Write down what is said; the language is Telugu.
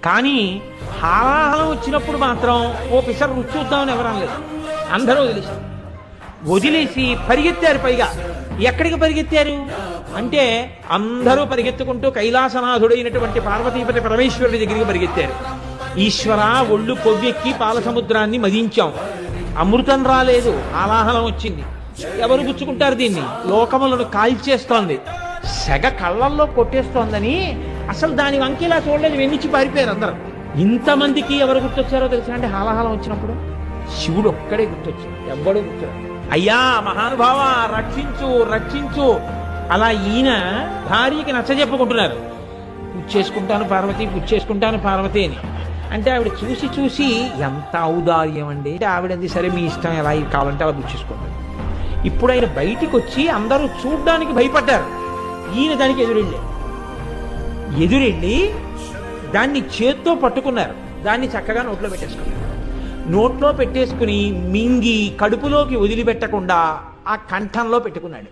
కానీ హాలాహలం వచ్చినప్పుడు మాత్రం ఓ పిసర్ రుచి చూద్దామని ఎవరు అనలేదు. అందరూ వదిలేసి పరిగెత్తారు. పైగా ఎక్కడికి పరిగెత్తారు అంటే అందరూ పరిగెత్తుకుంటూ కైలాసనాథుడైనటువంటి పార్వతీపతి పరమేశ్వరుడి దగ్గరికి పరిగెత్తారు. ఈశ్వర, ఒళ్ళు కొవ్వెక్కి పాల సముద్రాన్ని మదించాం, అమృతం రాలేదు, హాలాహలం వచ్చింది. ఎవరు గుచ్చుకుంటారు దీన్ని? లోకములను కాల్చేస్తోంది, సెగ కళ్ళల్లో కొట్టేస్తోందని అసలు దాని వంకేలా చూడలేదు, వెన్నిచ్చి పారిపోయారు అందరూ. ఇంతమందికి ఎవరు గుర్తొచ్చారో తెలుసా అంటే హాలాహలం వచ్చినప్పుడు శివుడు ఒక్కడే గుర్తొచ్చాడు, ఎవ్వడూ గుర్తురాడు. అయ్యా మహానుభావ, రక్షించు రక్షించు. అలా ఈయన భార్యకి నచ్చజెప్పుకుంటున్నారు, పుచ్చేసుకుంటాను పార్వతి, పుచ్చేసుకుంటాను పార్వతి అని. అంటే ఆవిడ చూసి చూసి ఎంత ఔదార్యం అండి అంటే ఆవిడంది, సరే మీ ఇష్టం, ఎలా కావాలంటే అలా పుచ్చేసుకుంటారు. ఇప్పుడు ఆయన బయటికి వచ్చి అందరూ చూడ్డానికి భయపడ్డారు. ఈయన దానికి ఎదురెళ్ళి దాన్ని చేత్తో పట్టుకున్నారు. దాన్ని చక్కగా నోట్లో పెట్టేసుకున్నారు. నోట్లో పెట్టేసుకుని మింగి కడుపులోకి వదిలిపెట్టకుండా ఆ కంఠంలో పెట్టుకున్నాడు.